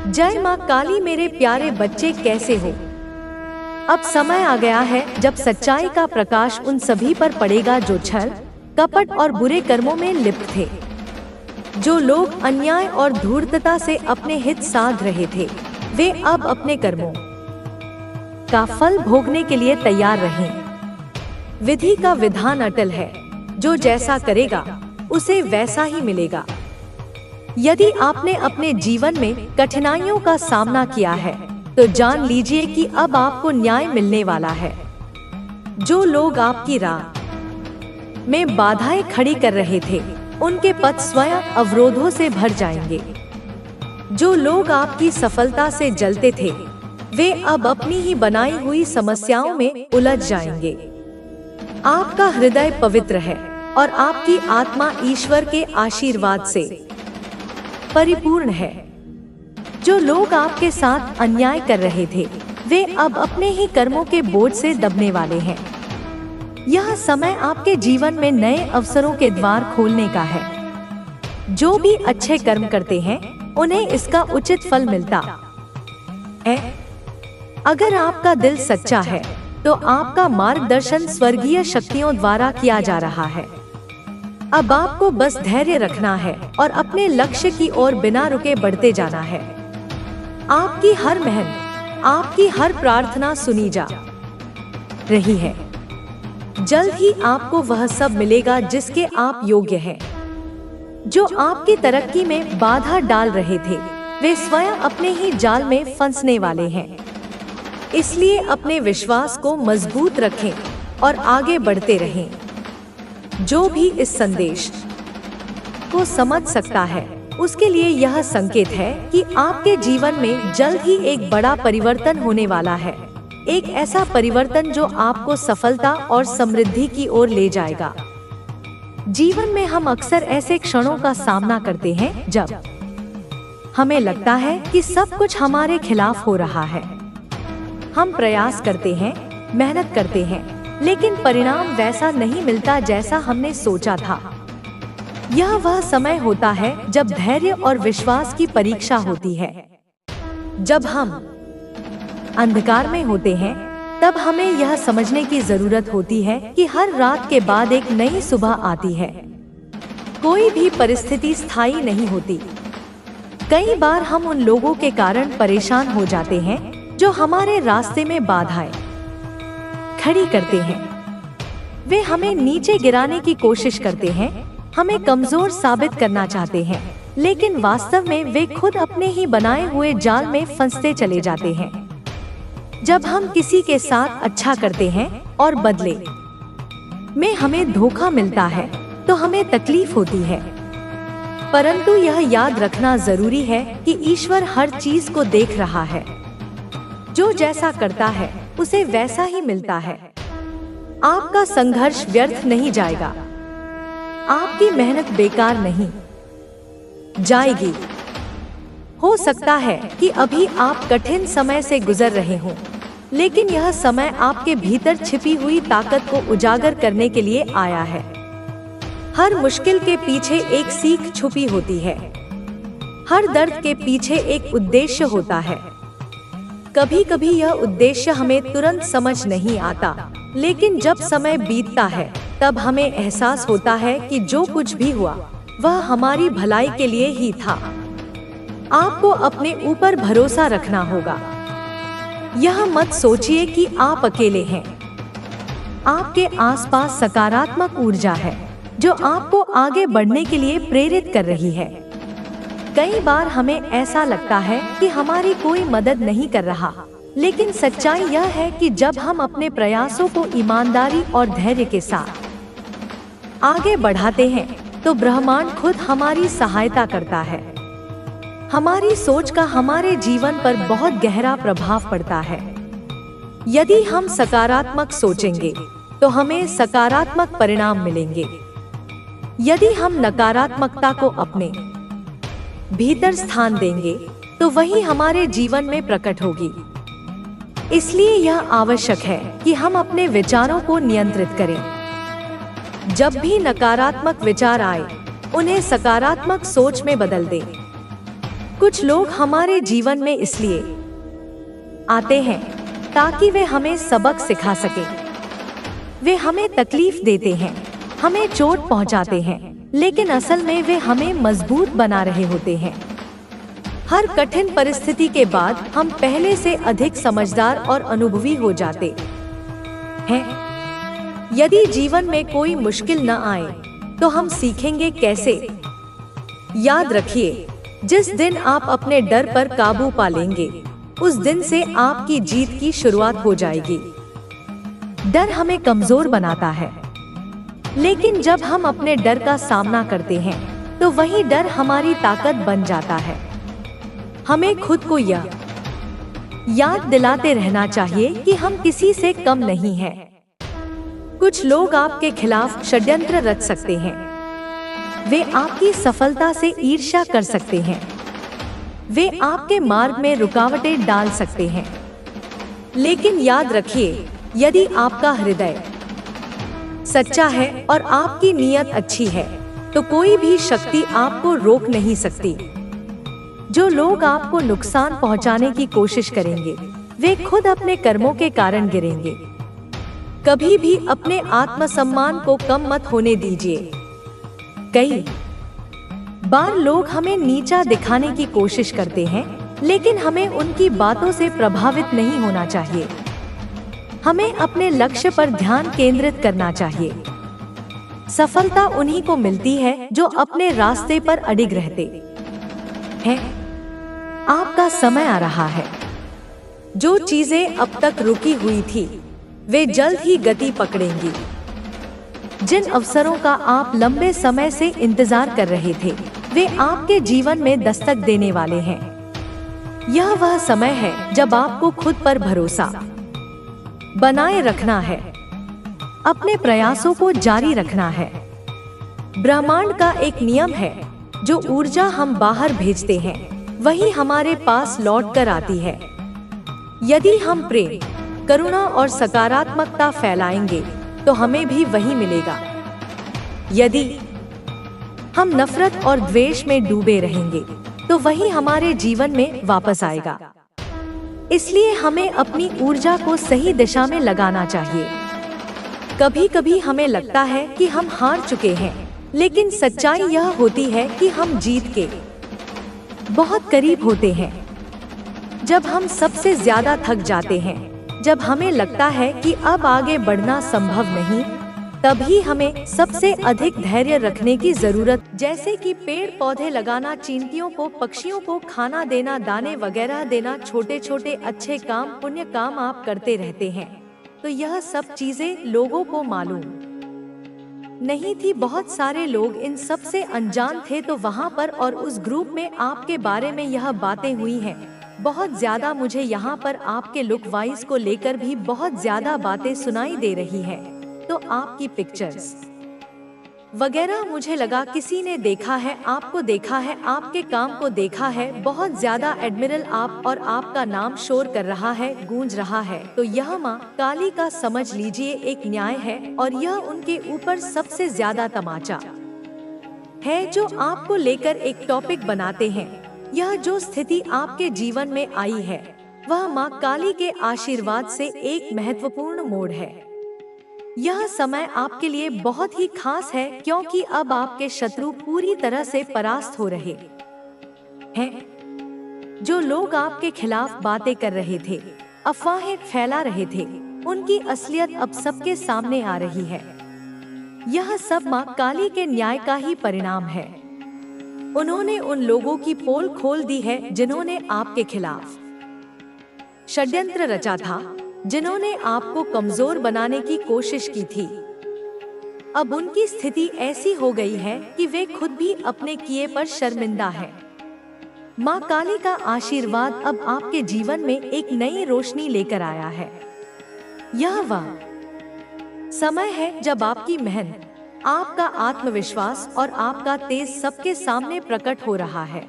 जय माँ काली मेरे प्यारे बच्चे कैसे हो। अब समय आ गया है जब सच्चाई का प्रकाश उन सभी पर पड़ेगा जो छल कपट और बुरे कर्मों में लिप्त थे। जो लोग अन्याय और धूर्तता से अपने हित साध रहे थे, वे अब अपने कर्मों का फल भोगने के लिए तैयार रहें। विधि का विधान अटल है, जो जैसा करेगा उसे वैसा ही मिलेगा। यदि आपने अपने जीवन में कठिनाइयों का सामना किया है तो जान लीजिए कि अब आपको न्याय मिलने वाला है। जो लोग आपकी राह में बाधाएं खड़ी कर रहे थे, उनके पथ स्वयं अवरोधों से भर जाएंगे। जो लोग आपकी सफलता से जलते थे, वे अब अपनी ही बनाई हुई समस्याओं में उलझ जाएंगे। आपका हृदय पवित्र है और आपकी आत्मा ईश्वर के आशीर्वाद से परिपूर्ण है। जो लोग आपके साथ अन्याय कर रहे थे, वे अब अपने ही कर्मों के बोझ से दबने वाले हैं। यह समय आपके जीवन में नए अवसरों के द्वार खोलने का है। जो भी अच्छे कर्म करते हैं, उन्हें इसका उचित फल मिलता है। अगर आपका दिल सच्चा है, तो आपका मार्गदर्शन स्वर्गीय शक्तियों द्वारा किया जा रहा है। अब आपको बस धैर्य रखना है और अपने लक्ष्य की ओर बिना रुके बढ़ते जाना है। आपकी हर मेहनत, आपकी हर प्रार्थना सुनी जा रही है। जल्द ही आपको वह सब मिलेगा जिसके आप योग्य हैं। जो आपकी तरक्की में बाधा डाल रहे थे, वे स्वयं अपने ही जाल में फंसने वाले हैं। इसलिए अपने विश्वास को मजबूत रखें और आगे बढ़ते रहें। जो भी इस संदेश को समझ सकता है, उसके लिए यह संकेत है कि आपके जीवन में जल्द ही एक बड़ा परिवर्तन होने वाला है। एक ऐसा परिवर्तन जो आपको सफलता और समृद्धि की ओर ले जाएगा। जीवन में हम अक्सर ऐसे क्षणों का सामना करते हैं जब हमें लगता है कि सब कुछ हमारे खिलाफ हो रहा है। हम प्रयास करते हैं, मेहनत करते हैं, लेकिन परिणाम वैसा नहीं मिलता जैसा हमने सोचा था। यह वह समय होता है जब धैर्य और विश्वास की परीक्षा होती है। जब हम अंधकार में होते हैं, तब हमें यह समझने की जरूरत होती है कि हर रात के बाद एक नई सुबह आती है। कोई भी परिस्थिति स्थायी नहीं होती। कई बार हम उन लोगों के कारण परेशान हो जाते हैं जो हमारे रास्ते में बाधाएं खड़ी करते हैं। वे हमें नीचे गिराने की कोशिश करते हैं, हमें कमजोर साबित करना चाहते हैं, लेकिन वास्तव में वे खुद अपने ही बनाए हुए जाल में फंसते चले जाते हैं। जब हम किसी के साथ अच्छा करते हैं और बदले में हमें धोखा मिलता है, तो हमें तकलीफ होती है। परंतु यह याद रखना जरूरी है कि ईश्वर हर चीज को देख रहा है। जो जैसा करता है, उसे वैसा ही मिलता है। आपका संघर्ष व्यर्थ नहीं जाएगा। आपकी मेहनत बेकार नहीं जाएगी। हो सकता है कि अभी आप कठिन समय से गुजर रहे हों, लेकिन यह समय आपके भीतर छिपी हुई ताकत को उजागर करने के लिए आया है। हर मुश्किल के पीछे एक सीख छुपी होती है। हर दर्द के पीछे एक उद्देश्य होता है। कभी कभी यह उद्देश्य हमें तुरंत समझ नहीं आता, लेकिन जब समय बीतता है, तब हमें एहसास होता है कि जो कुछ भी हुआ, वह हमारी भलाई के लिए ही था। आपको अपने ऊपर भरोसा रखना होगा। यह मत सोचिए कि आप अकेले हैं। आपके आसपास सकारात्मक ऊर्जा है, जो आपको आगे बढ़ने के लिए प्रेरित कर रही है। कई बार हमें ऐसा लगता है कि हमारी कोई मदद नहीं कर रहा, लेकिन सच्चाई यह है कि जब हम अपने प्रयासों को ईमानदारी और धैर्य के साथ आगे बढ़ाते हैं, तो ब्रह्मांड खुद हमारी सहायता करता है। हमारी सोच का हमारे जीवन पर बहुत गहरा प्रभाव पड़ता है। यदि हम सकारात्मक सोचेंगे, तो हमें सकारात्मक परिणाम मिलेंगे। यदि हम नकारात्मकता को अपने भीतर स्थान देंगे, तो वही हमारे जीवन में प्रकट होगी। इसलिए यह आवश्यक है कि हम अपने विचारों को नियंत्रित करें। जब भी नकारात्मक विचार आए, उन्हें सकारात्मक सोच में बदल दें। कुछ लोग हमारे जीवन में इसलिए आते हैं ताकि वे हमें सबक सिखा सके। वे हमें तकलीफ देते हैं, हमें चोट पहुंचाते हैं, लेकिन असल में वे हमें मजबूत बना रहे होते हैं। हर कठिन परिस्थिति के बाद हम पहले से अधिक समझदार और अनुभवी हो जाते हैं। यदि जीवन में कोई मुश्किल न आए तो हम सीखेंगे कैसे। याद रखिए, जिस दिन आप अपने डर पर काबू पा लेंगे, उस दिन से आपकी जीत की शुरुआत हो जाएगी। डर हमें कमजोर बनाता है, लेकिन जब हम अपने डर का सामना करते हैं तो वही डर हमारी ताकत बन जाता है। हमें खुद को यह याद दिलाते रहना चाहिए कि हम किसी से कम नहीं हैं। कुछ लोग आपके खिलाफ षड्यंत्र रच सकते हैं। वे आपकी सफलता से ईर्ष्या कर सकते हैं। वे आपके मार्ग में रुकावटें डाल सकते हैं। लेकिन याद रखिए, यदि आपका हृदय सच्चा है और आपकी नीयत अच्छी है, तो कोई भी शक्ति आपको रोक नहीं सकती। जो लोग आपको नुकसान पहुंचाने की कोशिश करेंगे, वे खुद अपने कर्मों के कारण गिरेंगे। कभी भी अपने आत्मसम्मान को कम मत होने दीजिए। कई बार लोग हमें नीचा दिखाने की कोशिश करते हैं, लेकिन हमें उनकी बातों से प्रभावित नहीं होना चाहिए। हमें अपने लक्ष्य पर ध्यान केंद्रित करना चाहिए। सफलता उन्हीं को मिलती है जो अपने रास्ते पर अडिग रहते हैं। आपका समय आ रहा है। जो चीजें अब तक रुकी हुई थी, वे जल्द ही गति पकड़ेंगी। जिन अवसरों का आप लंबे समय से इंतजार कर रहे थे, वे आपके जीवन में दस्तक देने वाले हैं। यह वह समय है जब आपको खुद पर भरोसा बनाए रखना है, अपने प्रयासों को जारी रखना है। ब्रह्मांड का एक नियम है, जो ऊर्जा हम बाहर भेजते हैं, वही हमारे पास लौट कर आती है। यदि हम प्रेम, करुणा और सकारात्मकता फैलाएंगे, तो हमें भी वही मिलेगा। यदि हम नफरत और द्वेष में डूबे रहेंगे, तो वही हमारे जीवन में वापस आएगा। इसलिए हमें अपनी ऊर्जा को सही दिशा में लगाना चाहिए। कभी कभी हमें लगता है कि हम हार चुके हैं, लेकिन सच्चाई यह होती है कि हम जीत के बहुत करीब होते हैं। जब हम सबसे ज्यादा थक जाते हैं, जब हमें लगता है कि अब आगे बढ़ना संभव नहीं, तभी हमें सबसे अधिक धैर्य रखने की जरूरत। जैसे कि पेड़ पौधे लगाना, चींटियों को, पक्षियों को खाना देना, दाने वगैरह देना, छोटे छोटे अच्छे काम, पुण्य काम आप करते रहते हैं, तो यह सब चीजें लोगों को मालूम नहीं थी। बहुत सारे लोग इन सब से अनजान थे। तो वहाँ पर और उस ग्रुप में आपके बारे में यह बातें हुई हैं। बहुत ज्यादा मुझे यहाँ पर आपके लुक वाइज को लेकर भी बहुत ज्यादा बातें सुनाई दे रही है। तो आपकी पिक्चर्स वगैरह, मुझे लगा किसी ने देखा है, आपको देखा है, आपके काम को देखा है। बहुत ज्यादा एडमिरल आप और आपका नाम शोर कर रहा है, गूंज रहा है। तो यह माँ काली का समझ लीजिए एक न्याय है, और यह उनके ऊपर सबसे ज्यादा तमाचा है जो आपको लेकर एक टॉपिक बनाते हैं। यह जो स्थिति आपके जीवन में आई है, वह माँ काली के आशीर्वाद से एक महत्वपूर्ण मोड़ है। यह समय आपके लिए बहुत ही खास है, क्योंकि अब आपके शत्रु पूरी तरह से परास्त हो रहे हैं। जो लोग आपके खिलाफ बातें कर रहे थे, अफवाहें फैला रहे थे, उनकी असलियत अब सबके सामने आ रही है। यह सब माँ काली के न्याय का ही परिणाम है। उन्होंने उन लोगों की पोल खोल दी है जिन्होंने आपके खिलाफ षड्यंत्र रचा था, जिन्होंने आपको कमजोर बनाने की कोशिश की थी। अब उनकी स्थिति ऐसी हो गई है कि वे खुद भी अपने किए पर शर्मिंदा हैं। माँ काली का आशीर्वाद अब आपके जीवन में एक नई रोशनी लेकर आया है। यह वह समय है जब आपकी मेहनत, आपका आत्मविश्वास और आपका तेज सबके सामने प्रकट हो रहा है।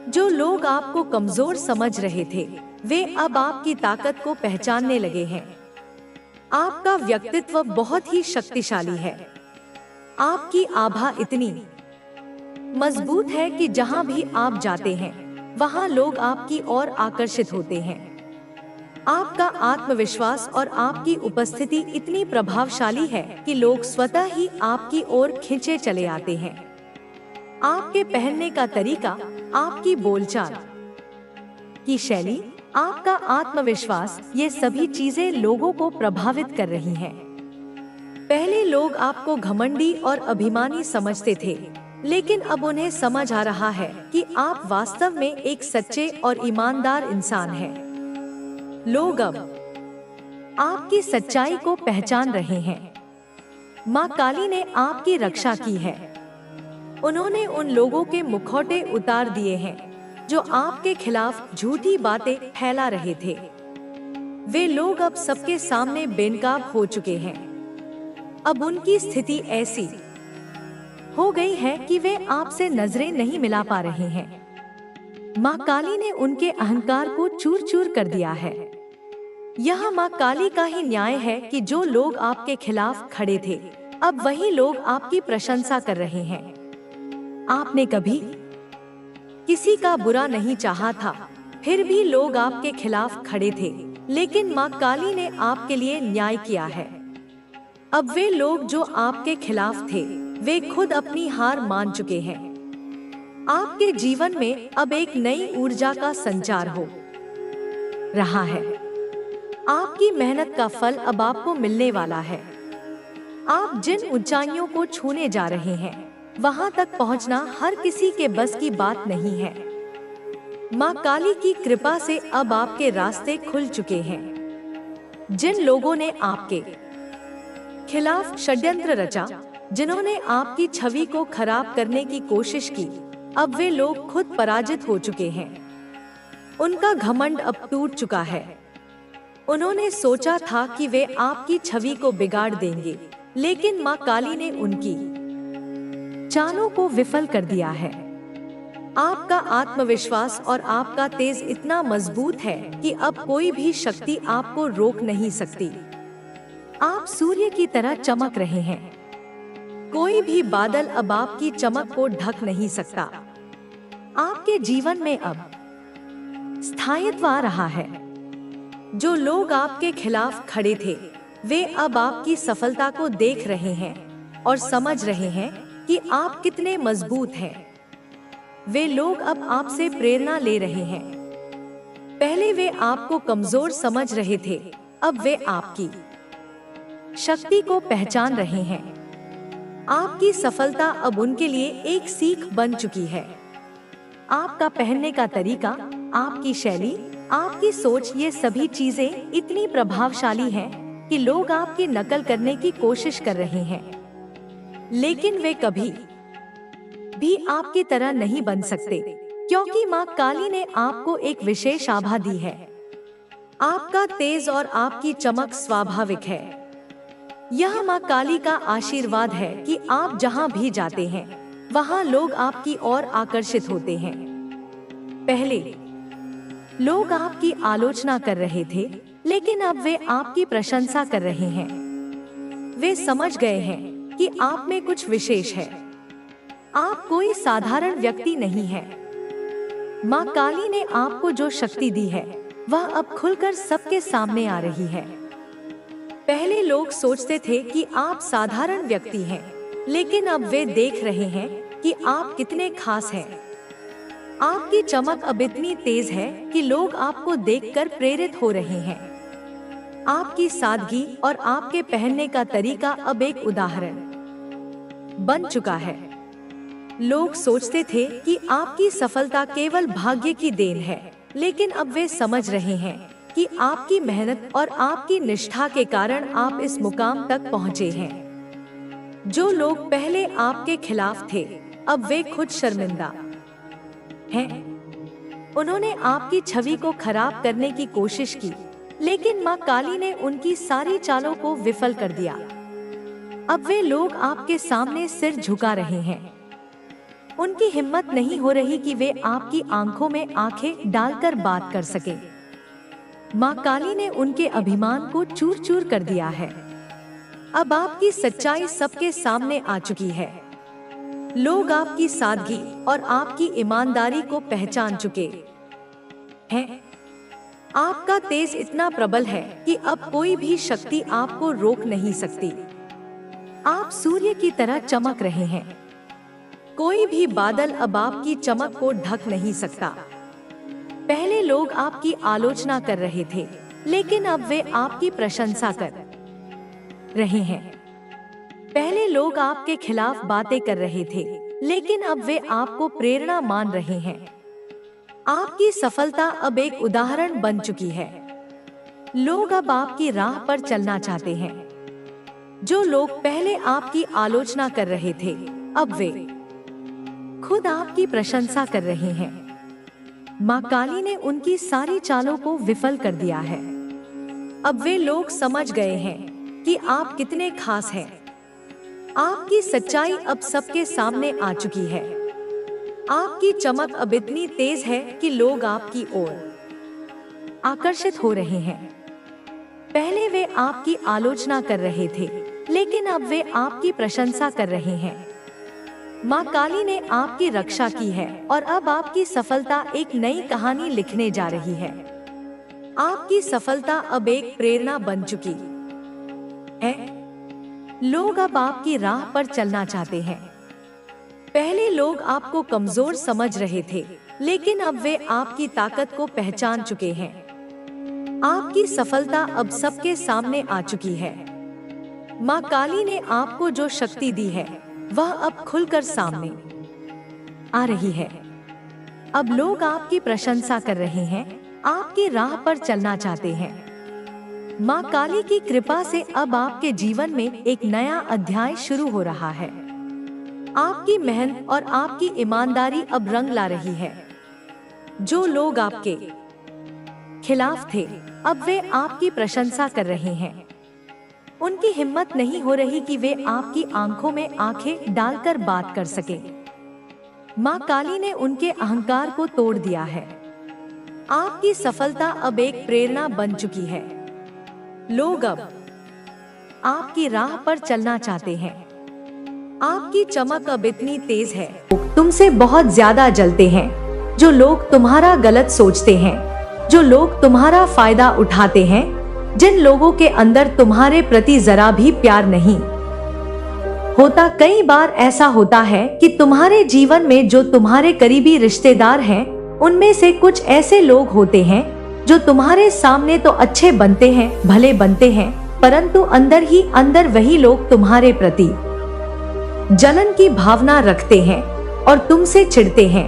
जो लोग आपको कमजोर समझ रहे थे, वे अब आपकी ताकत को पहचानने लगे हैं। आपका व्यक्तित्व बहुत ही शक्तिशाली है। आपकी आभा इतनी मजबूत है कि जहां भी आप जाते हैं, वहाँ लोग आपकी ओर आकर्षित होते हैं। आपका आत्मविश्वास और आपकी उपस्थिति इतनी प्रभावशाली है कि लोग स्वतः ही आपकी ओर खींचे चले आते हैं। आपके पहनने का तरीका, आपकी बोलचाल की शैली, आपका आत्मविश्वास, ये सभी चीजें लोगों को प्रभावित कर रही हैं। पहले लोग आपको घमंडी और अभिमानी समझते थे, लेकिन अब उन्हें समझ आ रहा है कि आप वास्तव में एक सच्चे और ईमानदार इंसान हैं। लोग अब आपकी सच्चाई को पहचान रहे हैं। माँ काली ने आपकी रक्षा की है। उन्होंने उन लोगों के मुखौटे उतार दिए हैं जो आपके खिलाफ झूठी बातें फैला रहे थे। वे लोग अब सबके सामने बेनकाब हो चुके हैं। अब उनकी स्थिति ऐसी हो गई है कि वे आपसे नजरें नहीं मिला पा रहे हैं। माँ काली ने उनके अहंकार को चूर चूर कर दिया है। यह माँ काली का ही न्याय है कि जो लोग आपके खिलाफ खड़े थे, अब वही लोग आपकी प्रशंसा कर रहे हैं। आपने कभी किसी का बुरा नहीं चाहा था, फिर भी लोग आपके खिलाफ खड़े थे, लेकिन माँ काली ने आपके लिए न्याय किया है। अब वे लोग जो आपके खिलाफ थे, वे खुद अपनी हार मान चुके हैं। आपके जीवन में अब एक नई ऊर्जा का संचार हो रहा है। आपकी मेहनत का फल अब आपको मिलने वाला है। आप जिन ऊंचाइयों को छूने जा रहे हैं, वहां तक पहुंचना हर किसी के बस की बात नहीं है। माँ काली की कृपा से अब आपके रास्ते खुल चुके हैं। जिन लोगों ने आपके खिलाफ षड्यंत्र रचा, जिन्होंने आपकी छवि को खराब करने की कोशिश की, अब वे लोग खुद पराजित हो चुके हैं। उनका घमंड अब टूट चुका है। उन्होंने सोचा था कि वे आपकी छवि को बिगाड़ देंगे, लेकिन माँ काली ने उनकी चालों को विफल कर दिया है। आपका आत्मविश्वास और आपका तेज इतना मजबूत है कि अब कोई भी शक्ति आपको रोक नहीं सकती। आप सूर्य की तरह चमक रहे हैं। कोई भी बादल अब आपकी चमक को ढक नहीं सकता। आपके जीवन में अब स्थायित्व आ रहा है। जो लोग आपके खिलाफ खड़े थे, वे अब आपकी सफलता को देख रहे हैं और समझ रहे हैं कि आप कितने मजबूत हैं। वे लोग अब आपसे प्रेरणा ले रहे हैं। पहले वे आपको कमजोर समझ रहे थे, अब वे आपकी शक्ति को पहचान रहे हैं। आपकी सफलता अब उनके लिए एक सीख बन चुकी है। आपका पहनने का तरीका, आपकी शैली, आपकी सोच, ये सभी चीजें इतनी प्रभावशाली हैं कि लोग आपकी नकल करने की कोशिश कर रहे हैं, लेकिन वे कभी भी आपकी तरह नहीं बन सकते, क्योंकि माँ काली ने आपको एक विशेष आभा दी है। आपका तेज और आपकी चमक स्वाभाविक है। यह माँ काली का आशीर्वाद है कि आप जहाँ भी जाते हैं, वहाँ लोग आपकी ओर आकर्षित होते हैं। पहले लोग आपकी आलोचना कर रहे थे, लेकिन अब वे आपकी प्रशंसा कर रहे हैं। वे समझ गए हैं कि आप में कुछ विशेष है। आप कोई साधारण व्यक्ति नहीं है। माँ काली ने आपको जो शक्ति दी है, वह अब खुलकर सबके सामने आ रही है। पहले लोग सोचते थे कि आप साधारण व्यक्ति हैं, लेकिन अब वे देख रहे हैं कि आप कितने खास हैं। आपकी चमक अब इतनी तेज है कि लोग आपको देखकर प्रेरित हो रहे हैं। आपकी सादगी और आपके पहनने का तरीका अब एक उदाहरण बन चुका है। लोग सोचते थे कि आपकी सफलता केवल भाग्य की देन है, लेकिन अब वे समझ रहे हैं कि आपकी मेहनत और आपकी निष्ठा के कारण आप इस मुकाम तक पहुँचे हैं। जो लोग पहले आपके खिलाफ थे, अब वे खुद शर्मिंदा हैं। उन्होंने आपकी छवि को खराब करने की कोशिश की, लेकिन माँ काली ने उनकी सारी चालों को विफल कर दिया। अब वे लोग आपके सामने सिर झुका रहे हैं। उनकी हिम्मत नहीं हो रही कि वे आपकी आंखों में आंखें डालकर बात कर सके। माँ काली ने उनके अभिमान को चूर चूर कर दिया है। अब आपकी सच्चाई सबके सामने आ चुकी है। लोग आपकी सादगी और आपकी ईमानदारी को पहचान चुके हैं। आपका तेज इतना प्रबल है कि अब कोई भी शक्ति आपको रोक नहीं सकती। आप सूर्य की तरह चमक रहे हैं। कोई भी बादल अब आपकी चमक को ढक नहीं सकता। पहले लोग आपकी आलोचना कर रहे थे, लेकिन अब वे आपकी प्रशंसा कर रहे हैं। पहले लोग आपके खिलाफ बातें कर रहे थे, लेकिन अब वे आपको प्रेरणा मान रहे हैं। आपकी सफलता अब एक उदाहरण बन चुकी है। लोग अब आपकी राह पर चलना चाहते हैं। जो लोग पहले आपकी आलोचना कर रहे थे, अब वे खुद आपकी प्रशंसा कर रहे हैं। माँ काली ने उनकी सारी चालों को विफल कर दिया है। अब वे लोग समझ गए हैं कि आप कितने खास हैं। आपकी सच्चाई अब सबके सामने आ चुकी है। आपकी चमक अब इतनी तेज है कि लोग आपकी ओर आकर्षित हो रहे हैं। पहले वे आपकी आलोचना कर रहे थे, लेकिन अब वे आपकी प्रशंसा कर रहे हैं। माँ काली ने आपकी रक्षा की है और अब आपकी सफलता एक नई कहानी लिखने जा रही है। आपकी सफलता अब एक प्रेरणा बन चुकी है। लोग अब आपकी राह पर चलना चाहते हैं। पहले लोग आपको कमजोर समझ रहे थे, लेकिन अब वे आपकी ताकत को पहचान चुके हैं। आपकी सफलता अब सबके सामने आ चुकी है। माँ काली ने आपको जो शक्ति दी है, वह अब खुलकर सामने आ रही है। अब लोग आपकी प्रशंसा कर रहे हैं, आपकी राह पर चलना चाहते हैं। माँ काली की कृपा से अब आपके जीवन में एक नया अध्याय शुरू हो रहा है। आपकी मेहनत और आपकी ईमानदारी अब रंग ला रही है। जो लोग आपके खिलाफ थे, अब वे आपकी प्रशंसा कर रहे हैं। उनकी हिम्मत नहीं हो रही कि वे आपकी आंखों में आंखें डालकर बात कर सके। माँ काली ने उनके अहंकार को तोड़ दिया है। आपकी सफलता अब एक प्रेरणा बन चुकी है। लोग अब आपकी राह पर चलना चाहते हैं। आपकी चमक अब इतनी तेज है, तुमसे बहुत ज्यादा जलते हैं। जो लोग तुम्हारा गलत सोचते हैं, जो लोग तुम्हारा फायदा उठाते हैं, जिन लोगों के अंदर तुम्हारे प्रति जरा भी प्यार नहीं होता। कई बार ऐसा होता है कि तुम्हारे जीवन में जो तुम्हारे करीबी रिश्तेदार हैं, उनमें से कुछ ऐसे लोग होते हैं जो तुम्हारे सामने तो अच्छे बनते हैं, भले बनते हैं, परंतु अंदर ही अंदर वही लोग तुम्हारे प्रति जलन की भावना रखते हैं और तुमसे चिढ़ते हैं।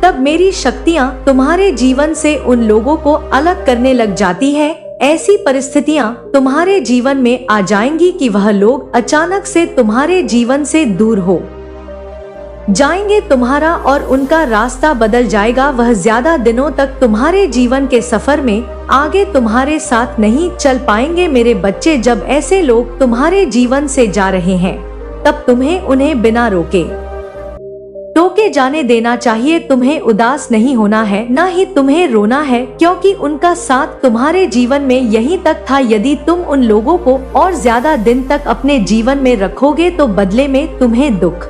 तब मेरी शक्तियाँ तुम्हारे जीवन से उन लोगों को अलग करने लग जाती है। ऐसी परिस्थितियाँ तुम्हारे जीवन में आ जाएंगी कि वह लोग अचानक से तुम्हारे जीवन से दूर हो जाएंगे। तुम्हारा और उनका रास्ता बदल जाएगा। वह ज्यादा दिनों तक तुम्हारे जीवन के सफर में आगे तुम्हारे साथ नहीं चल पाएंगे। मेरे बच्चे, जब ऐसे लोग तुम्हारे जीवन से जा रहे हैं, तब तुम्हें उन्हें बिना रोके टोके जाने देना चाहिए। तुम्हें उदास नहीं होना है, ना ही तुम्हें रोना है, क्योंकि उनका साथ तुम्हारे जीवन में यहीं तक था। यदि तुम उन लोगों को और ज्यादा दिन तक अपने जीवन में रखोगे तो बदले में तुम्हें दुख,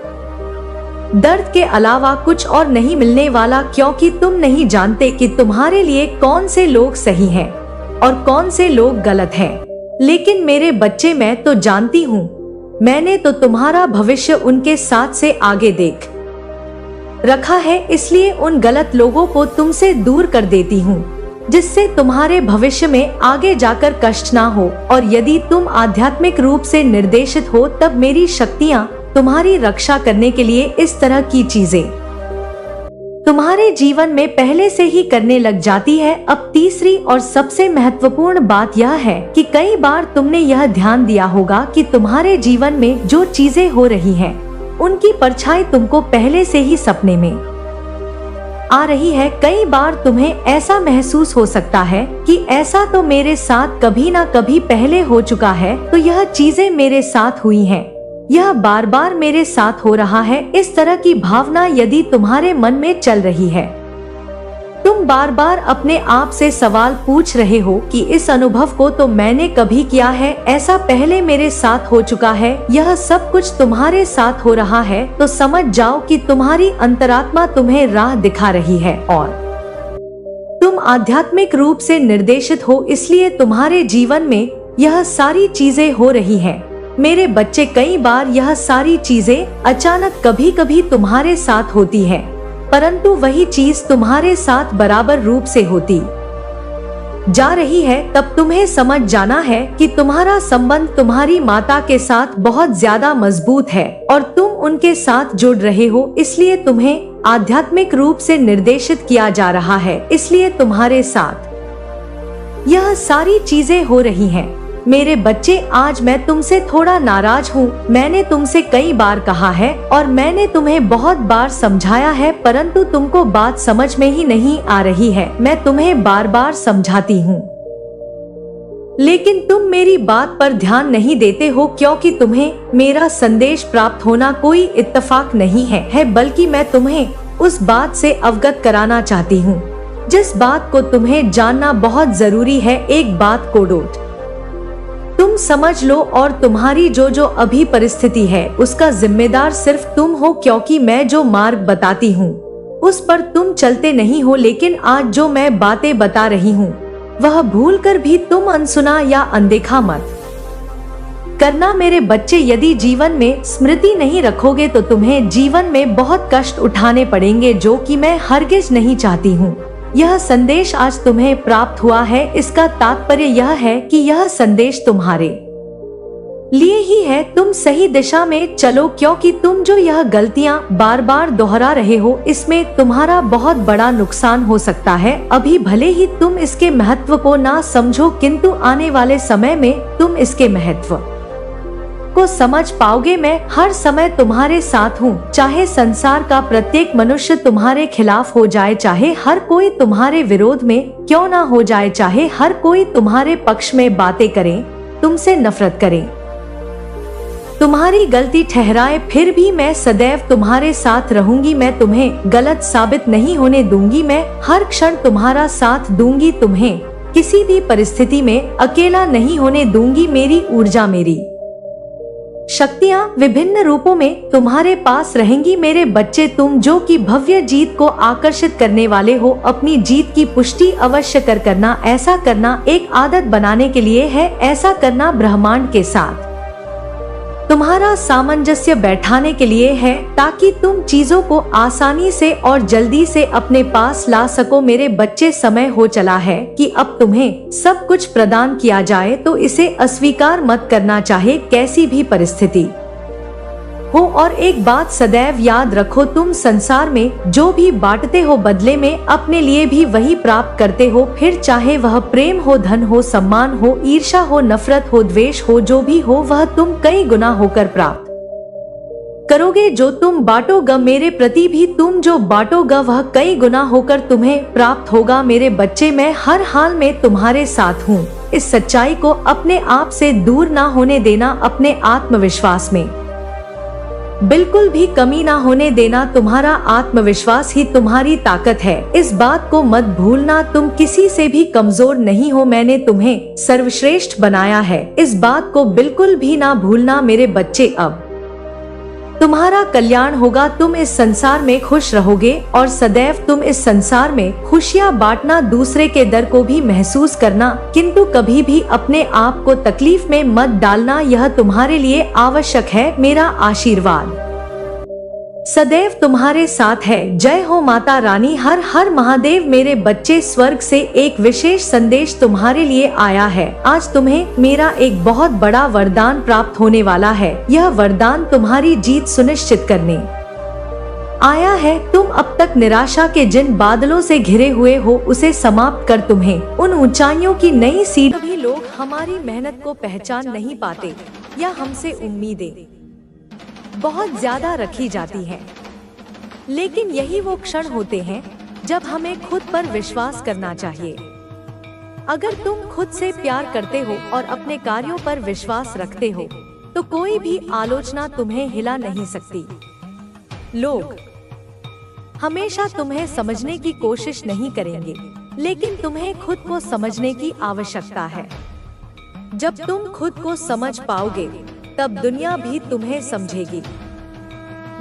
दर्द के अलावा कुछ और नहीं मिलने वाला, क्योंकि तुम नहीं जानते कि तुम्हारे लिए कौन से लोग सही हैं और कौन से लोग गलत हैं। लेकिन मेरे बच्चे, मैं तो जानती हूँ। मैंने तो तुम्हारा भविष्य उनके साथ से आगे देख रखा है, इसलिए उन गलत लोगों को तुमसे दूर कर देती हूँ, जिससे तुम्हारे भविष्य में आगे जाकर कष्ट ना हो। और यदि तुम आध्यात्मिक रूप से निर्देशित हो, तब मेरी शक्तियाँ तुम्हारी रक्षा करने के लिए इस तरह की चीजें तुम्हारे जीवन में पहले से ही करने लग जाती है। अब तीसरी और सबसे महत्वपूर्ण बात यह है कि कई बार तुमने यह ध्यान दिया होगा कि तुम्हारे जीवन में जो चीजें हो रही हैं, उनकी परछाई तुमको पहले से ही सपने में आ रही है। कई बार तुम्हें ऐसा महसूस हो सकता है कि ऐसा तो मेरे साथ कभी ना कभी पहले हो चुका है, तो यह चीजें मेरे साथ हुई हैं, यह बार बार मेरे साथ हो रहा है। इस तरह की भावना यदि तुम्हारे मन में चल रही है, तुम बार बार अपने आप से सवाल पूछ रहे हो कि इस अनुभव को तो मैंने कभी किया है, ऐसा पहले मेरे साथ हो चुका है, यह सब कुछ तुम्हारे साथ हो रहा है, तो समझ जाओ कि तुम्हारी अंतरात्मा तुम्हें राह दिखा रही है और तुम आध्यात्मिक रूप से निर्देशित हो, इसलिए तुम्हारे जीवन में यह सारी चीजें हो रही हैं। मेरे बच्चे, कई बार यह सारी चीजें अचानक कभी कभी तुम्हारे साथ होती है, परंतु वही चीज तुम्हारे साथ बराबर रूप से होती जा रही है। तब तुम्हें समझ जाना है कि तुम्हारा संबंध तुम्हारी माता के साथ बहुत ज्यादा मजबूत है और तुम उनके साथ जुड़ रहे हो, इसलिए तुम्हें आध्यात्मिक रूप से निर्देशित किया जा रहा है, इसलिए तुम्हारे साथ यह सारी चीजें हो रही हैं। मेरे बच्चे, आज मैं तुमसे थोड़ा नाराज हूँ। मैंने तुमसे कई बार कहा है और मैंने तुम्हें बहुत बार समझाया है, परंतु तुमको बात समझ में ही नहीं आ रही है। मैं तुम्हें बार बार समझाती हूँ, लेकिन तुम मेरी बात पर ध्यान नहीं देते हो, क्योंकि तुम्हें मेरा संदेश प्राप्त होना कोई इत्तेफाक नहीं है, बल्कि मैं तुम्हें उस बात से अवगत कराना चाहती हूँ जिस बात को तुम्हें जानना बहुत जरूरी है। एक बात को डोट तुम समझ लो, और तुम्हारी जो अभी परिस्थिति है उसका जिम्मेदार सिर्फ तुम हो, क्योंकि मैं जो मार्ग बताती हूँ उस पर तुम चलते नहीं हो। लेकिन आज जो मैं बातें बता रही हूँ वह भूलकर भी तुम अनसुना या अनदेखा मत करना। मेरे बच्चे, यदि जीवन में स्मृति नहीं रखोगे तो तुम्हें जीवन में बहुत कष्ट उठाने पड़ेंगे, जो कि मैं हरगिज नहीं चाहती हूँ। यह संदेश आज तुम्हें प्राप्त हुआ है, इसका तात्पर्य यह है कि यह संदेश तुम्हारे लिए ही है। तुम सही दिशा में चलो, क्योंकि तुम जो यह गलतियां बार बार दोहरा रहे हो इसमें तुम्हारा बहुत बड़ा नुकसान हो सकता है। अभी भले ही तुम इसके महत्व को ना समझो, किंतु आने वाले समय में तुम इसके महत्व को समझ पाओगे। मैं हर समय तुम्हारे साथ हूँ, चाहे संसार का प्रत्येक मनुष्य तुम्हारे खिलाफ हो जाए, चाहे हर कोई तुम्हारे विरोध में क्यों ना हो जाए, चाहे हर कोई तुम्हारे पक्ष में बातें करे, तुमसे नफरत करे, तुम्हारी गलती ठहराए, फिर भी मैं सदैव तुम्हारे साथ रहूंगी। मैं तुम्हें गलत साबित नहीं होने दूंगी। मैं हर क्षण तुम्हारा साथ दूंगी, तुम्हें किसी भी परिस्थिति में अकेला नहीं होने दूंगी। मेरी ऊर्जा, मेरी शक्तियाँ विभिन्न रूपों में तुम्हारे पास रहेंगी। मेरे बच्चे, तुम जो कि भव्य जीत को आकर्षित करने वाले हो, अपनी जीत की पुष्टि अवश्य करना। ऐसा करना एक आदत बनाने के लिए है, ऐसा करना ब्रह्मांड के साथ तुम्हारा सामंजस्य बैठाने के लिए है, ताकि तुम चीजों को आसानी से और जल्दी से अपने पास ला सको। मेरे बच्चे, समय हो चला है कि अब तुम्हें सब कुछ प्रदान किया जाए, तो इसे अस्वीकार मत करना, चाहे कैसी भी परिस्थिति हो। और एक बात सदैव याद रखो, तुम संसार में जो भी बांटते हो बदले में अपने लिए भी वही प्राप्त करते हो। फिर चाहे वह प्रेम हो, धन हो, सम्मान हो, ईर्ष्या हो, नफरत हो, द्वेष हो, जो भी हो वह तुम कई गुना होकर प्राप्त करोगे। जो तुम बांटोगे मेरे प्रति भी तुम जो बांटोगे वह कई गुना होकर तुम्हें प्राप्त होगा। मेरे बच्चे, मैं हर हाल में तुम्हारे साथ हूँ। इस सच्चाई को अपने आप से दूर ना होने देना, अपने आत्मविश्वास में बिल्कुल भी कमी ना होने देना। तुम्हारा आत्मविश्वास ही तुम्हारी ताकत है, इस बात को मत भूलना। तुम किसी से भी कमजोर नहीं हो, मैंने तुम्हें सर्वश्रेष्ठ बनाया है, इस बात को बिल्कुल भी ना भूलना। मेरे बच्चे, अब तुम्हारा कल्याण होगा, तुम इस संसार में खुश रहोगे और सदैव तुम इस संसार में खुशियाँ बांटना, दूसरे के दर्द को भी महसूस करना, किंतु कभी भी अपने आप को तकलीफ में मत डालना, यह तुम्हारे लिए आवश्यक है। मेरा आशीर्वाद सदैव तुम्हारे साथ है। जय हो माता रानी। हर हर महादेव। मेरे बच्चे, स्वर्ग से एक विशेष संदेश तुम्हारे लिए आया है। आज तुम्हें मेरा एक बहुत बड़ा वरदान प्राप्त होने वाला है। यह वरदान तुम्हारी जीत सुनिश्चित करने आया है। तुम अब तक निराशा के जिन बादलों से घिरे हुए हो उसे समाप्त कर तुम्हें उन ऊंचाइयों की नई सीढ़ी। सभी लोग हमारी मेहनत को पहचान नहीं पाते या हमसे उम्मीदें बहुत ज्यादा रखी जाती हैं, लेकिन यही वो क्षण होते हैं जब हमें खुद पर विश्वास करना चाहिए। अगर तुम खुद से प्यार करते हो और अपने कार्यों पर विश्वास रखते हो तो कोई भी आलोचना तुम्हें हिला नहीं सकती। लोग हमेशा तुम्हें समझने की कोशिश नहीं करेंगे, लेकिन तुम्हें खुद को समझने की आवश्यकता है। जब तुम खुद को समझ पाओगे, तब दुनिया भी तुम्हें समझेगी।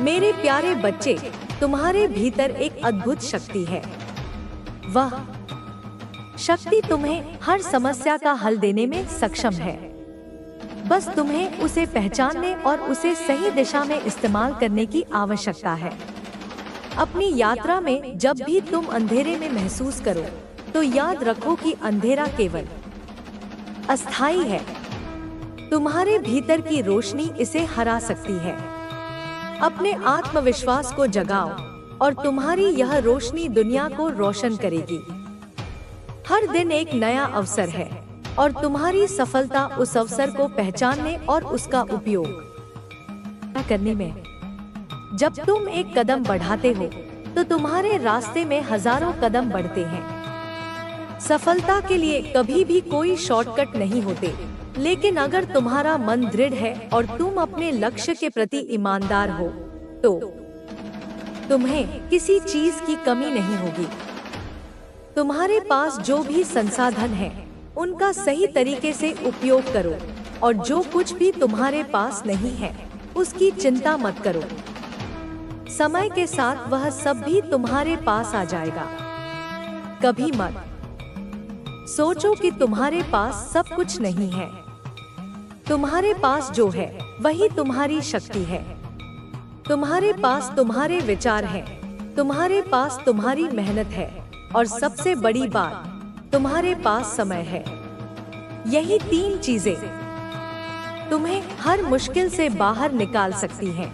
मेरे प्यारे बच्चे, तुम्हारे भीतर एक अद्भुत शक्ति है। वह शक्ति तुम्हें हर समस्या का हल देने में सक्षम है। बस तुम्हें उसे पहचानने और उसे सही दिशा में इस्तेमाल करने की आवश्यकता है। अपनी यात्रा में जब भी तुम अंधेरे में महसूस करो, तो याद रखो कि अंधेरा केवल अस्थायी है। तुम्हारे भीतर की रोशनी इसे हरा सकती है। अपने आत्मविश्वास को जगाओ और तुम्हारी यह रोशनी दुनिया को रोशन करेगी। हर दिन एक नया अवसर है और तुम्हारी सफलता उस अवसर को पहचानने और उसका उपयोग करने में है। जब तुम एक कदम बढ़ाते हो, तो तुम्हारे रास्ते में हजारों कदम बढ़ते हैं। सफलता के लिए कभी भी कोई शॉर्टकट नहीं होते, लेकिन अगर तुम्हारा मन दृढ़ है और तुम अपने लक्ष्य के प्रति ईमानदार हो, तो तुम्हें किसी चीज की कमी नहीं होगी। तुम्हारे पास जो भी संसाधन है, उनका सही तरीके से उपयोग करो और जो कुछ भी तुम्हारे पास नहीं है, उसकी चिंता मत करो। समय के साथ वह सब भी तुम्हारे पास आ जाएगा। कभी मत सोचो कि तुम्हारे पास सब कुछ नहीं है। तुम्हारे पास जो है वही तुम्हारी शक्ति है। तुम्हारे पास तुम्हारे विचार हैं, तुम्हारे पास तुम्हारी मेहनत है और सबसे बड़ी बात, तुम्हारे पास समय है। यही 3 चीजें तुम्हें हर मुश्किल से बाहर निकाल सकती हैं।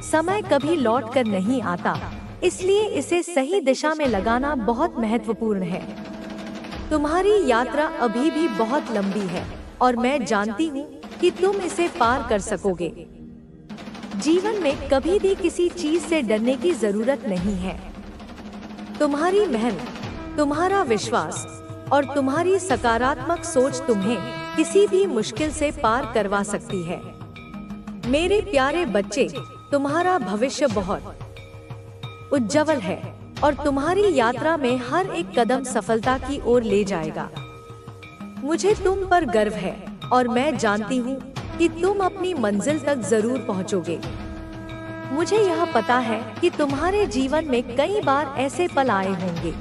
समय कभी लौट कर नहीं आता, इसलिए इसे सही दिशा में लगाना बहुत महत्वपूर्ण है। तुम्हारी यात्रा अभी भी बहुत लंबी है और मैं जानती हूँ कि तुम इसे पार कर सकोगे। जीवन में कभी भी किसी चीज से डरने की जरूरत नहीं है। तुम्हारी मेहनत, तुम्हारा विश्वास और तुम्हारी सकारात्मक सोच तुम्हें किसी भी मुश्किल से पार करवा सकती है। मेरे प्यारे बच्चे, तुम्हारा भविष्य बहुत उज्जवल है और तुम्हारी यात्रा में हर एक कदम सफलता की ओर ले जाएगा। मुझे तुम पर गर्व है और मैं जानती हूँ कि तुम अपनी मंजिल तक जरूर पहुँचोगे। मुझे यह पता है कि तुम्हारे जीवन में कई बार ऐसे पल आए होंगे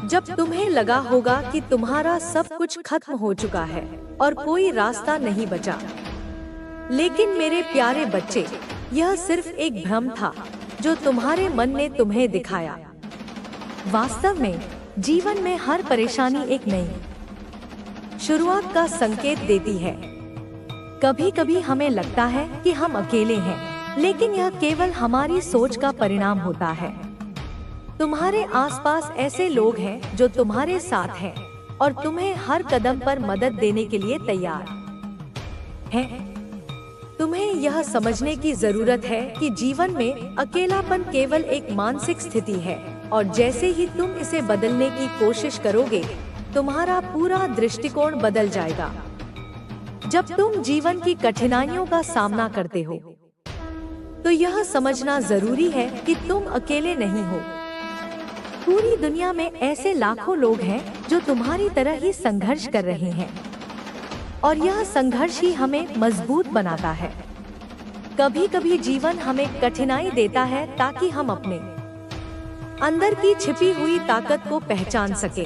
जब तुम्हें लगा होगा कि तुम्हारा सब कुछ खत्म हो चुका है और कोई रास्ता नहीं बचा। लेकिन मेरे प्यारे बच्चे, यह सिर्फ एक भ्रम था जो तुम्हारे मन ने तुम्हें दिखाया। वास्तव में जीवन में हर परेशानी एक नई शुरुआत का संकेत देती है। कभी कभी हमें लगता है कि हम अकेले हैं, लेकिन यह केवल हमारी सोच का परिणाम होता है। तुम्हारे आसपास ऐसे लोग हैं जो तुम्हारे साथ हैं और तुम्हें हर कदम पर मदद देने के लिए तैयार हैं। तुम्हें यह समझने की जरूरत है कि जीवन में अकेलापन केवल एक मानसिक स्थिति है और जैसे ही तुम इसे बदलने की कोशिश करोगे, तुम्हारा पूरा दृष्टिकोण बदल जाएगा। जब तुम जीवन की कठिनाइयों का सामना करते हो, तो यह समझना जरूरी है कि तुम अकेले नहीं हो। पूरी दुनिया में ऐसे लाखों लोग हैं जो तुम्हारी तरह ही संघर्ष कर रहे हैं और यह संघर्ष ही हमें मजबूत बनाता है। कभी कभी जीवन हमें कठिनाई देता है ताकि हम अपने अंदर की छिपी हुई ताकत को पहचान सके।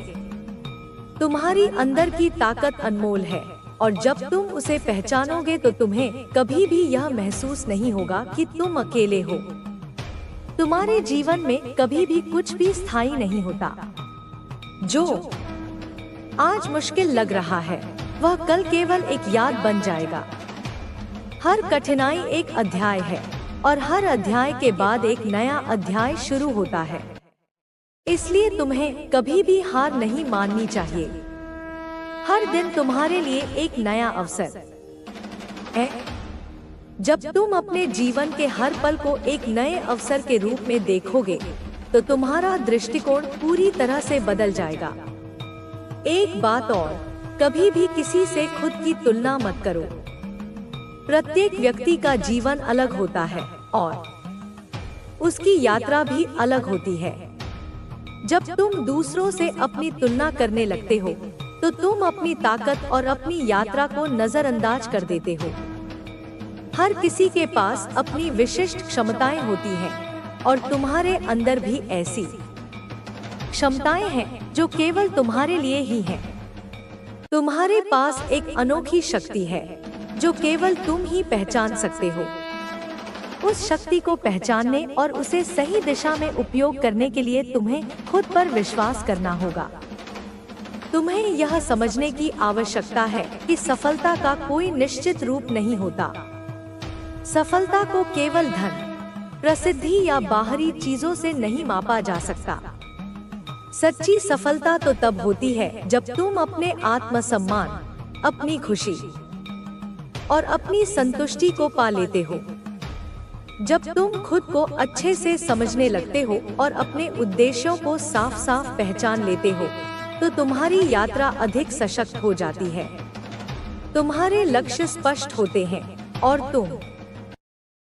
तुम्हारी अंदर की ताकत अनमोल है और जब तुम उसे पहचानोगे तो तुम्हें कभी भी यह महसूस नहीं होगा कि तुम अकेले हो। तुम्हारे जीवन में कभी भी कुछ भी स्थायी नहीं होता। जो आज मुश्किल लग रहा है, वह कल केवल एक याद बन जाएगा। हर कठिनाई एक अध्याय है और हर अध्याय के बाद एक नया अध्याय शुरू होता है। इसलिए तुम्हें कभी भी हार नहीं माननी चाहिए। हर दिन तुम्हारे लिए एक नया अवसर है। जब तुम अपने जीवन के हर पल को एक नए अवसर के रूप में देखोगे, तो तुम्हारा दृष्टिकोण पूरी तरह से बदल जाएगा। एक बात और, कभी भी किसी से खुद की तुलना मत करो। प्रत्येक व्यक्ति का जीवन अलग होता है और उसकी यात्रा भी अलग होती है। जब तुम दूसरों से अपनी तुलना करने लगते हो, तो तुम अपनी ताकत और अपनी यात्रा को नजरअंदाज कर देते हो। हर किसी के पास अपनी विशिष्ट क्षमताएं होती हैं, और तुम्हारे अंदर भी ऐसी क्षमताएं हैं जो केवल तुम्हारे लिए ही हैं। तुम्हारे पास एक अनोखी शक्ति है जो केवल तुम ही पहचान सकते हो। उस शक्ति को पहचानने और उसे सही दिशा में उपयोग करने के लिए तुम्हें खुद पर विश्वास करना होगा। तुम्हें यह समझने की आवश्यकता है कि सफलता का कोई निश्चित रूप नहीं होता। सफलता को केवल धन, प्रसिद्धि या बाहरी चीजों से नहीं मापा जा सकता। सच्ची सफलता तो तब होती है जब तुम अपने आत्मसम्मान, अपनी खुशी और अपनी संतुष्टि को पा लेते हो। जब तुम खुद को अच्छे से समझने लगते हो और अपने उद्देश्यों को साफ साफ पहचान लेते हो, तो तुम्हारी यात्रा अधिक सशक्त हो जाती है। तुम्हारे लक्ष्य स्पष्ट होते हैं और तुम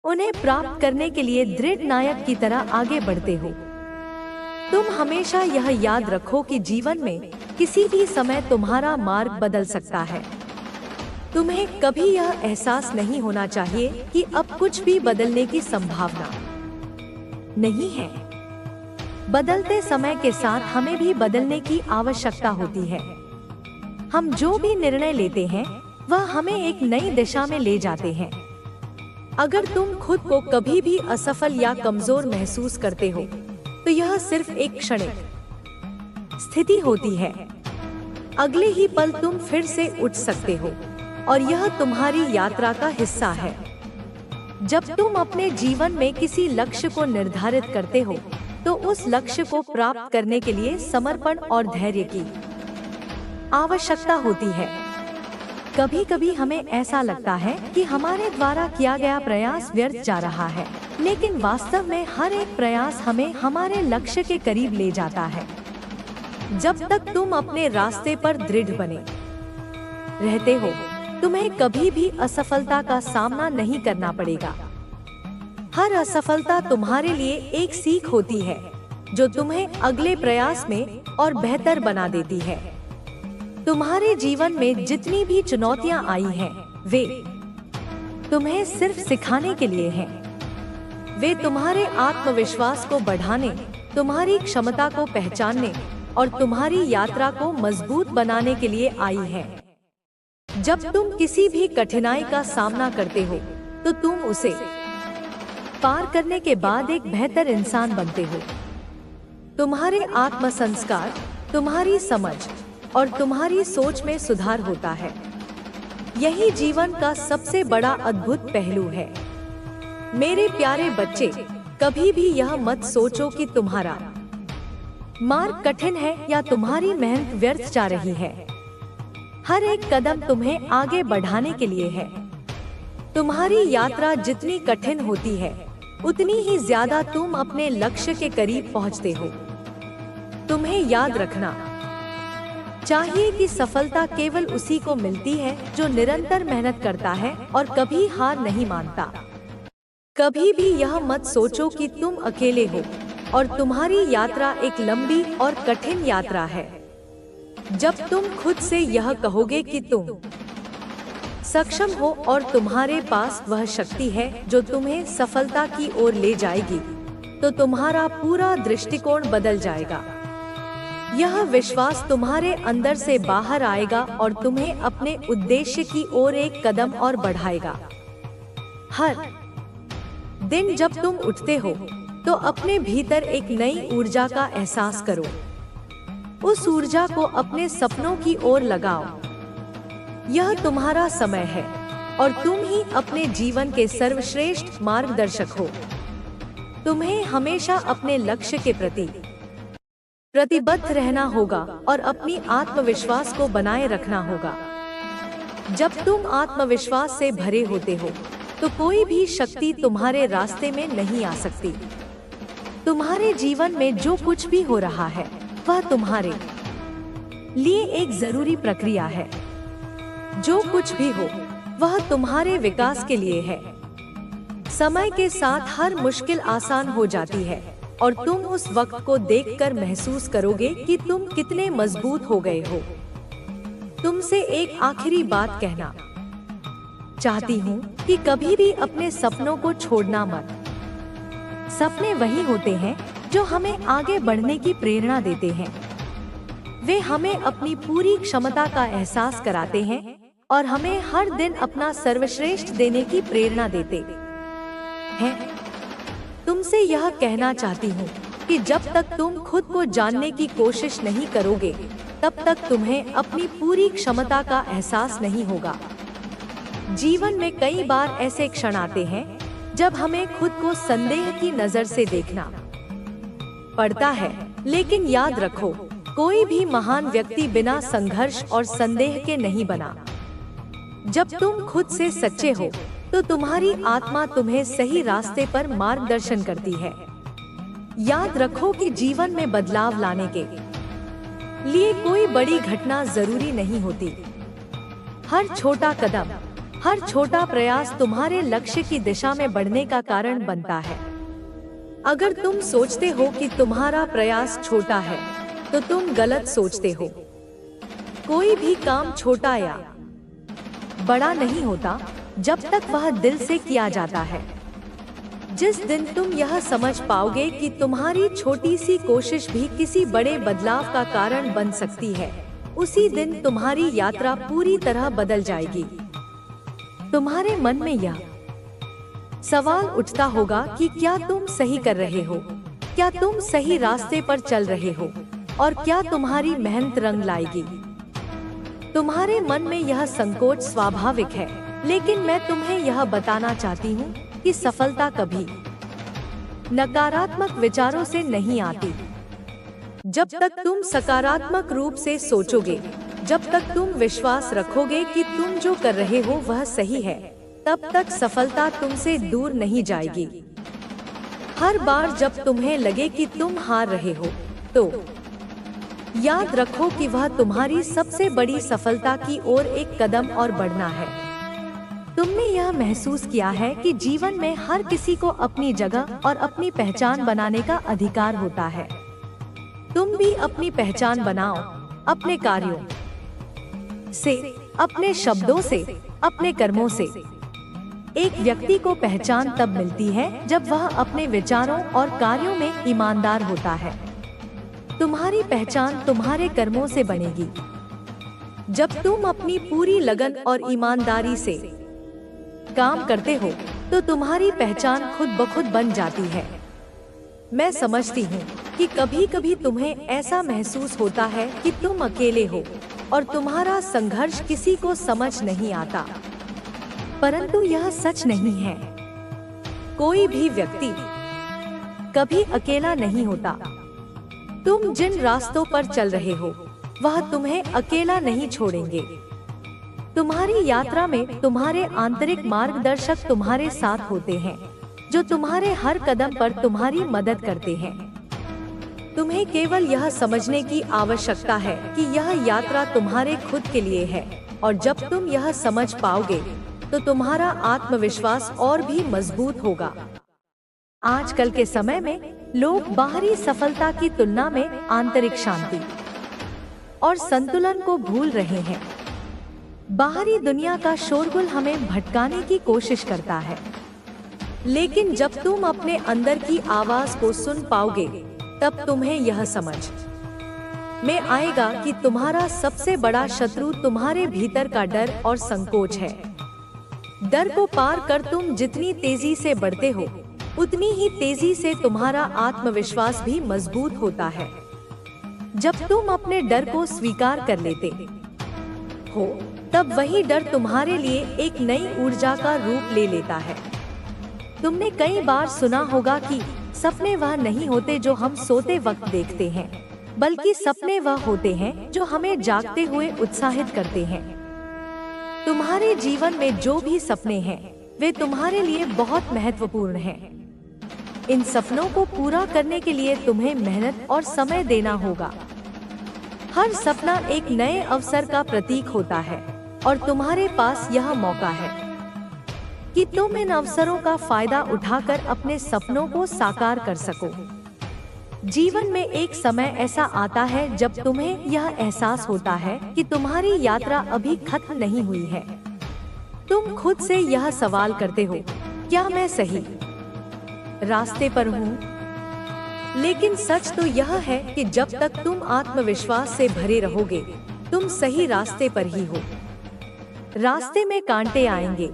उन्हें प्राप्त करने के लिए दृढ़ नायक की तरह आगे बढ़ते हो। तुम हमेशा यह याद रखो कि जीवन में किसी भी समय तुम्हारा मार्ग बदल सकता है। तुम्हें कभी यह एहसास नहीं होना चाहिए कि अब कुछ भी बदलने की संभावना नहीं है। बदलते समय के साथ हमें भी बदलने की आवश्यकता होती है। हम जो भी निर्णय लेते हैं वह हमें एक नई दिशा में ले जाते हैं। अगर तुम खुद को कभी भी असफल या कमजोर महसूस करते हो, तो यह सिर्फ एक क्षणिक स्थिति होती है। अगले ही पल तुम फिर से उठ सकते हो और यह तुम्हारी यात्रा का हिस्सा है। जब तुम अपने जीवन में किसी लक्ष्य को निर्धारित करते हो, तो उस लक्ष्य को प्राप्त करने के लिए समर्पण और धैर्य की आवश्यकता होती है। कभी कभी हमें ऐसा लगता है कि हमारे द्वारा किया गया प्रयास व्यर्थ जा रहा है, लेकिन वास्तव में हर एक प्रयास हमें हमारे लक्ष्य के करीब ले जाता है। जब तक तुम अपने रास्ते पर दृढ़ बने रहते हो, तुम्हें कभी भी असफलता का सामना नहीं करना पड़ेगा। हर असफलता तुम्हारे लिए एक सीख होती है जो तुम्हें अगले प्रयास में और बेहतर बना देती है। तुम्हारे जीवन में जितनी भी चुनौतियां आई हैं, वे तुम्हें सिर्फ सिखाने के लिए हैं। वे तुम्हारे आत्मविश्वास को बढ़ाने, तुम्हारी क्षमता को पहचानने और तुम्हारी यात्रा को मजबूत बनाने के लिए आई हैं। जब तुम किसी भी कठिनाई का सामना करते हो, तो तुम उसे पार करने के बाद एक बेहतर इंसान बनते हो। तुम्हारे आत्म संस्कार, तुम्हारी समझ और तुम्हारी सोच में सुधार होता है। यही जीवन का सबसे बड़ा अद्भुत पहलू है। मेरे प्यारे बच्चे, कभी भी यह मत सोचो कि तुम्हारा मार्ग कठिन है या तुम्हारी मेहनत व्यर्थ जा रही है। हर एक कदम तुम्हें आगे बढ़ाने के लिए है। तुम्हारी यात्रा जितनी कठिन होती है, उतनी ही ज्यादा तुम अपने लक्ष्य के करीब पहुंचते हो। तुम्हें याद रखना चाहिए कि सफलता केवल उसी को मिलती है जो निरंतर मेहनत करता है और कभी हार नहीं मानता। कभी भी यह मत सोचो कि तुम अकेले हो और तुम्हारी यात्रा एक लंबी और कठिन यात्रा है। जब तुम खुद से यह कहोगे कि तुम सक्षम हो और तुम्हारे पास वह शक्ति है जो तुम्हें सफलता की ओर ले जाएगी, तो तुम्हारा पूरा दृष्टिकोण बदल जाएगा। यह विश्वास तुम्हारे अंदर से बाहर आएगा और तुम्हें अपने उद्देश्य की ओर एक कदम और बढ़ाएगा। हर दिन जब तुम उठते हो, तो अपने भीतर एक नई ऊर्जा का एहसास करो। उस ऊर्जा को अपने सपनों की ओर लगाओ। यह तुम्हारा समय है और तुम ही अपने जीवन के सर्वश्रेष्ठ मार्गदर्शक हो। तुम्हें हमेशा अपने लक्ष्य के प्रति प्रतिबद्ध रहना होगा और अपनी आत्मविश्वास को बनाए रखना होगा। जब तुम आत्मविश्वास से भरे होते हो, तो कोई भी शक्ति तुम्हारे रास्ते में नहीं आ सकती। तुम्हारे जीवन में जो कुछ भी हो रहा है, वह तुम्हारे लिए एक जरूरी प्रक्रिया है। जो कुछ भी हो, वह तुम्हारे विकास के लिए है। समय के साथ हर मुश्किल आसान हो जाती है और तुम उस वक्त को देखकर महसूस करोगे कि तुम कितने मजबूत हो गए हो। तुमसे एक आखिरी बात कहना चाहती हूँ कि कभी भी अपने सपनों को छोड़ना मत। सपने वही होते हैं जो हमें आगे बढ़ने की प्रेरणा देते हैं। वे हमें अपनी पूरी क्षमता का एहसास कराते हैं और हमें हर दिन अपना सर्वश्रेष्ठ देने की प्रेरणा देते हैं। तुमसे यह कहना चाहती हूँ कि जब तक तुम खुद को जानने की कोशिश नहीं करोगे, तब तक तुम्हें अपनी पूरी क्षमता का एहसास नहीं होगा। जीवन में कई बार ऐसे क्षण आते हैं जब हमें खुद को संदेह की नजर से देखना पड़ता है, लेकिन याद रखो, कोई भी महान व्यक्ति बिना संघर्ष और संदेह के नहीं बना। जब तुम खुद से सच्चे हो तो तुम्हारी आत्मा तुम्हें सही रास्ते पर मार्गदर्शन करती है। याद रखो कि जीवन में बदलाव लाने के लिए कोई बड़ी घटना जरूरी नहीं होती। हर छोटा कदम, हर छोटा प्रयास तुम्हारे लक्ष्य की दिशा में बढ़ने का कारण बनता है। अगर तुम सोचते हो कि तुम्हारा प्रयास छोटा है, तो तुम गलत सोचते हो। कोई भी काम छोटा या बड़ा नहीं होता जब तक वह दिल से किया जाता है। जिस दिन तुम यह समझ पाओगे कि तुम्हारी छोटी सी कोशिश भी किसी बड़े बदलाव का कारण बन सकती है, उसी दिन तुम्हारी यात्रा पूरी तरह बदल जाएगी। तुम्हारे मन में यह सवाल उठता होगा कि क्या तुम सही कर रहे हो, क्या तुम सही रास्ते पर चल रहे हो और क्या तुम्हारी मेहनत रंग लाएगी। तुम्हारे मन में यह संकोच स्वाभाविक है, लेकिन मैं तुम्हें यह बताना चाहती हूँ कि सफलता कभी नकारात्मक विचारों से नहीं आती। जब तक तुम सकारात्मक रूप से सोचोगे, जब तक तुम विश्वास रखोगे कि तुम जो कर रहे हो वह सही है, तब तक सफलता तुमसे दूर नहीं जाएगी। हर बार जब तुम्हें लगे कि तुम हार रहे हो, तो याद रखो कि वह तुम्हारी सबसे बड़ी सफलता की ओर एक कदम और बढ़ना है। तुमने यह महसूस किया है कि जीवन में हर किसी को अपनी जगह और अपनी पहचान बनाने का अधिकार होता है। तुम भी अपनी पहचान बनाओ, अपने कार्यों से, अपने शब्दों से, अपने कर्मों से। एक व्यक्ति को पहचान तब मिलती है जब वह अपने विचारों और कार्यों में ईमानदार होता है। तुम्हारी पहचान तुम्हारे कर्मों से बनेगी। जब तुम अपनी पूरी लगन और ईमानदारी से काम करते हो, तो तुम्हारी पहचान खुद ब खुद बन जाती है। मैं समझती हूँ कि कभी कभी तुम्हें ऐसा महसूस होता है कि तुम अकेले हो और तुम्हारा संघर्ष किसी को समझ नहीं आता, परंतु यह सच नहीं है। कोई भी व्यक्ति कभी अकेला नहीं होता। तुम जिन रास्तों पर चल रहे हो, वह तुम्हें अकेला नहीं छोड़ेंगे। तुम्हारी यात्रा में तुम्हारे आंतरिक मार्गदर्शक तुम्हारे साथ होते हैं, जो तुम्हारे हर कदम पर तुम्हारी मदद करते हैं। तुम्हें केवल यह समझने की आवश्यकता है कि यह यात्रा तुम्हारे खुद के लिए है, और जब तुम यह समझ पाओगे तो तुम्हारा आत्मविश्वास और भी मजबूत होगा। आजकल के समय में लोग बाहरी सफलता की तुलना में आंतरिक शांति और संतुलन को भूल रहे हैं। बाहरी दुनिया का शोरगुल हमें भटकाने की कोशिश करता है, लेकिन जब तुम अपने अंदर की आवाज को सुन पाओगे, तब तुम्हें यह समझ में आएगा कि तुम्हारा सबसे बड़ा शत्रु तुम्हारे भीतर का डर और संकोच है। डर को पार कर तुम जितनी तेजी से बढ़ते हो, उतनी ही तेजी से तुम्हारा आत्मविश्वास भी मजबूत होता है। जब तुम अपने डर को स्वीकार कर लेते हो, तब वही डर तुम्हारे लिए एक नई ऊर्जा का रूप ले लेता है। तुमने कई बार सुना होगा कि सपने वह नहीं होते जो हम सोते वक्त देखते हैं, बल्कि सपने वह होते हैं जो हमें जागते हुए उत्साहित करते हैं। तुम्हारे जीवन में जो भी सपने हैं, वे तुम्हारे लिए बहुत महत्वपूर्ण हैं। इन सपनों को पूरा करने के लिए तुम्हें मेहनत और समय देना होगा। हर सपना एक नए अवसर का प्रतीक होता है और तुम्हारे पास यह मौका है। कि तुम इन अवसरों का फायदा उठाकर अपने सपनों को साकार कर सको। जीवन में एक समय ऐसा आता है जब तुम्हें यह एहसास होता है कि तुम्हारी यात्रा अभी खत्म नहीं हुई है। तुम खुद से यह सवाल करते हो, क्या मैं सही रास्ते पर हूँ? लेकिन सच तो यह है कि जब तक तुम आत्मविश्वास से भरे रहोगे, तुम सही रास्ते पर ही हो। रास्ते में कांटे आएंगे,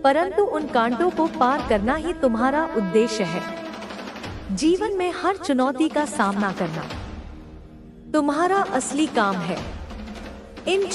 परंतु उन कांटों को पार करना ही तुम्हारा उद्देश्य है। जीवन में हर चुनौती का सामना करना तुम्हारा असली काम है। इन